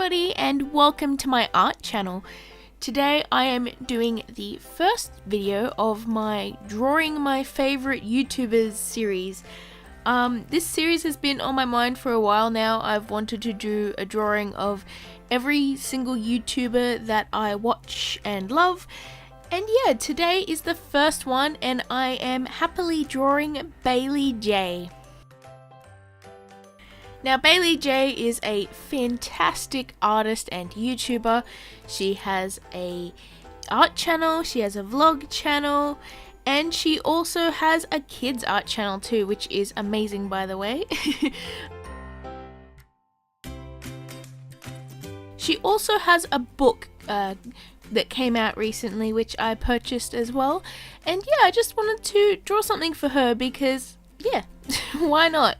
everybody and welcome to my art channel. Today I am doing the first video of my Drawing My Favorite YouTubers series. This series has been on my mind for a while now. I've wanted to do a drawing of every single YouTuber that I watch and love. And yeah, today is the first one and I am happily drawing Baylee Jae. Now, Baylee Jae is a fantastic artist and YouTuber. She has a art channel, she has a vlog channel, and she also has a kids art channel too, which is amazing, by the way. She also has a book that came out recently, which I purchased as well. And yeah, I just wanted to draw something for her because, yeah, why not?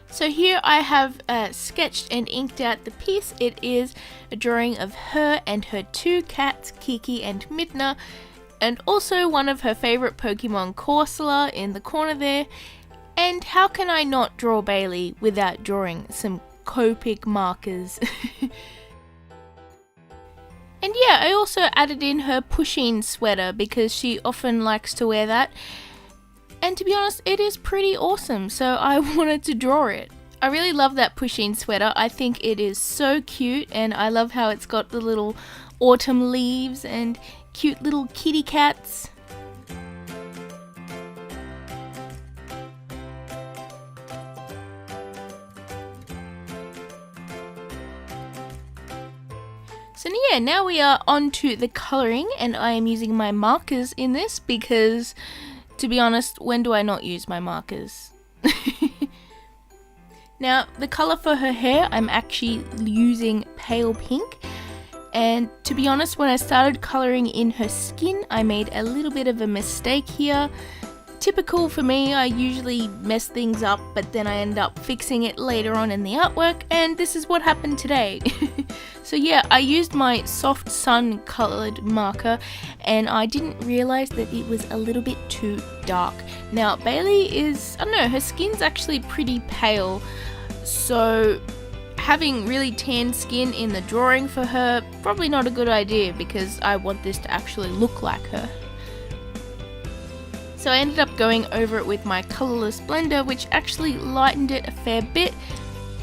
So here I have sketched and inked out the piece. It is a drawing of her and her two cats, Kiki and Midna, and also one of her favorite Pokemon, Corsola, in the corner there. And how can I not draw Baylee without drawing some Copic markers? And yeah, I also added in her pushing sweater because she often likes to wear that. And to be honest, it is pretty awesome, so I wanted to draw it. I really love that pushing sweater. I think it is so cute, and I love how it's got the little autumn leaves and cute little kitty cats. So yeah, now we are on to the colouring, and I am using my markers in this because, to be honest, when do I not use my markers? Now, the colour for her hair, I'm actually using pale pink. And to be honest, when I started colouring in her skin, I made a little bit of a mistake here. Typical for me, I usually mess things up, but then I end up fixing it later on in the artwork, and this is what happened today. So yeah, I used my soft sun coloured marker, and I didn't realise that it was a little bit too dark. Now, Baylee is, I don't know, her skin's actually pretty pale, so having really tan skin in the drawing for her, probably not a good idea because I want this to actually look like her. So I ended up going over it with my colourless blender, which actually lightened it a fair bit,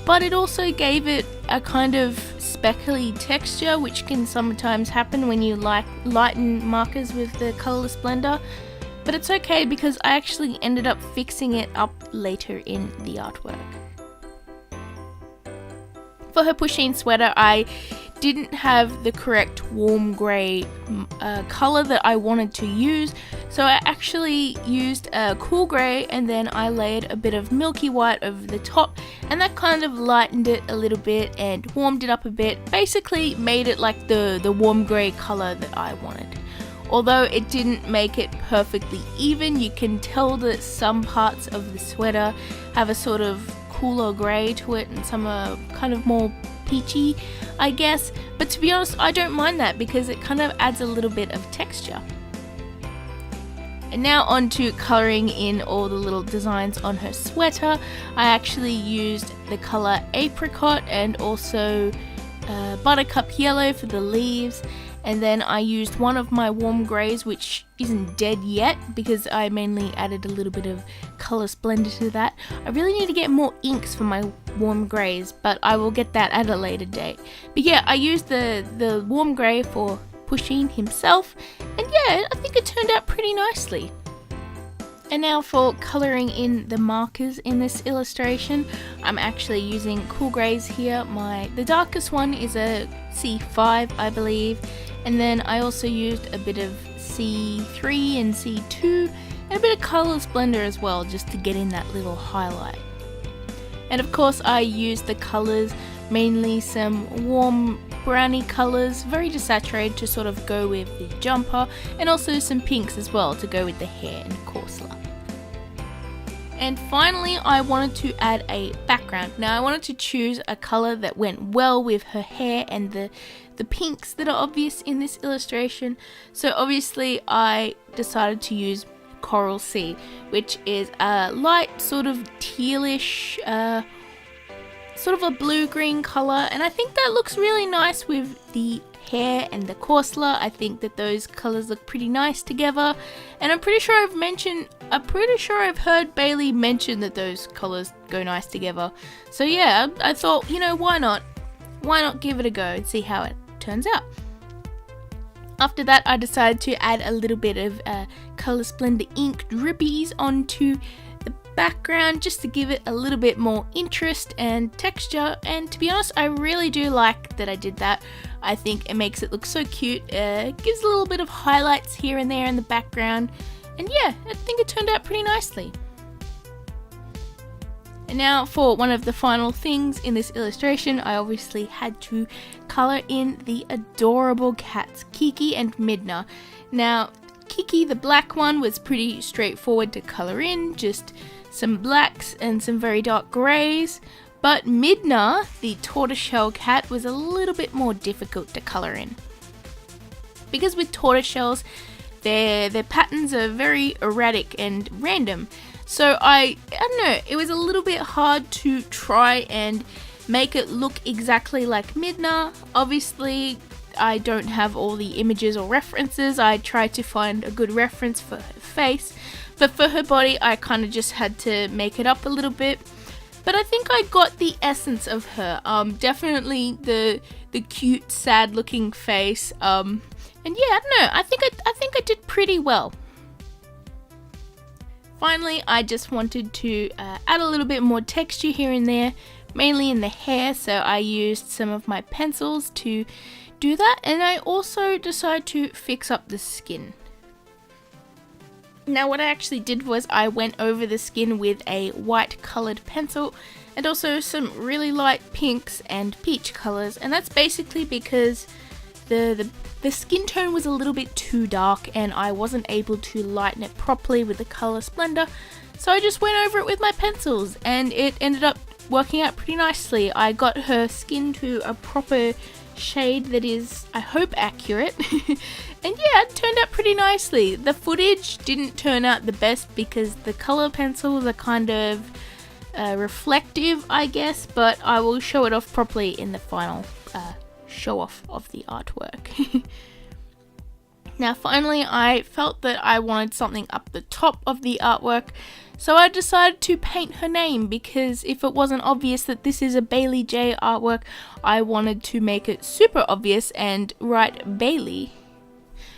but it also gave it a kind of speckly texture, which can sometimes happen when you lighten markers with the colourless blender. But it's okay because I actually ended up fixing it up later in the artwork. For her pushing sweater, I didn't have the correct warm grey colour that I wanted to use, so I actually used a cool grey and then I layered a bit of milky white over the top, and that kind of lightened it a little bit and warmed it up a bit, basically made it like the warm grey colour that I wanted. Although it didn't make it perfectly even, you can tell that some parts of the sweater have a sort of cooler grey to it and some are kind of more peachy, I guess, but to be honest, I don't mind that because it kind of adds a little bit of texture. And now on to colouring in all the little designs on her sweater. I actually used the colour apricot and also buttercup yellow for the leaves, and then I used one of my warm greys, which isn't dead yet because I mainly added a little bit of colour splendor to that. I really need to get more inks for my warm greys, but I will get that at a later date. But yeah, I used the warm grey for pushing himself, and yeah, I think it turned out pretty nicely. And now for colouring in the markers in this illustration, I'm actually using cool greys here. The darkest one is a C5, I believe, and then I also used a bit of C3 and C2 and a bit of colour splendor as well, just to get in that little highlight. And of course I used the colours, mainly some warm browny colours, very desaturated, to sort of go with the jumper, and also some pinks as well to go with the hair and Corsola. And finally, I wanted to add a background. Now I wanted to choose a colour that went well with her hair and the pinks that are obvious in this illustration. So obviously I decided to use Coral Sea, which is a light sort of tealish sort of a blue-green color, and I think that looks really nice with the hair and the corselet. I think that those colors look pretty nice together, and I'm pretty sure I've heard Baylee mention that those colors go nice together. So yeah, I thought, you know, why not give it a go and see how it turns out. After that, I decided to add a little bit of Color Splendor ink drippies onto the background just to give it a little bit more interest and texture, and to be honest, I really do like that I did that. I think it makes it look so cute. It gives a little bit of highlights here and there in the background, and yeah, I think it turned out pretty nicely. And now for one of the final things in this illustration, I obviously had to color in the adorable cats, Kiki and Midna. Now, Kiki, the black one, was pretty straightforward to color in, just some blacks and some very dark grays. But Midna, the tortoiseshell cat, was a little bit more difficult to color in. Because with tortoiseshells, their patterns are very erratic and random. So I don't know, it was a little bit hard to try and make it look exactly like Midna. Obviously, I don't have all the images or references. I tried to find a good reference for her face, but for her body, I kind of just had to make it up a little bit. But I think I got the essence of her. Definitely the cute, sad-looking face. And yeah, I don't know. I think I did pretty well. Finally, I just wanted to add a little bit more texture here and there, mainly in the hair, so I used some of my pencils to do that, and I also decided to fix up the skin. Now what I actually did was I went over the skin with a white coloured pencil and also some really light pinks and peach colours, and that's basically because the skin tone was a little bit too dark and I wasn't able to lighten it properly with the Color Splendor, so I just went over it with my pencils and it ended up working out pretty nicely. I got her skin to a proper shade that is, I hope, accurate. And yeah, it turned out pretty nicely. The footage didn't turn out the best because the color pencils are kind of reflective, I guess, but I will show it off properly in the final show off of the artwork. Now finally, I felt that I wanted something up the top of the artwork, so I decided to paint her name, because if it wasn't obvious that this is a Baylee Jae artwork, I wanted to make it super obvious and write Baylee.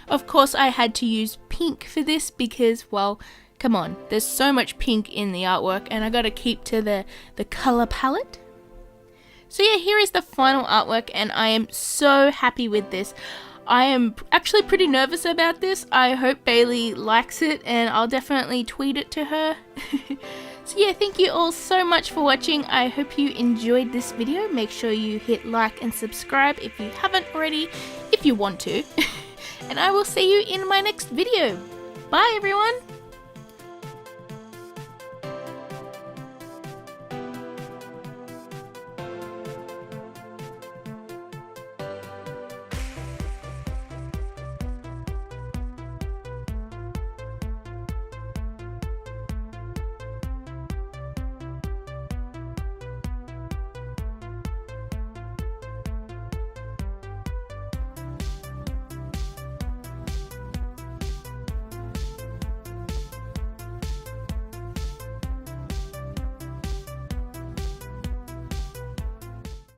Of course, I had to use pink for this because, well, come on, there's so much pink in the artwork and I gotta keep to the color palette. So yeah, here is the final artwork and I am so happy with this. I am actually pretty nervous about this. I hope Baylee likes it and I'll definitely tweet it to her. So yeah, thank you all so much for watching. I hope you enjoyed this video. Make sure you hit like and subscribe if you haven't already, if you want to. And I will see you in my next video. Bye everyone!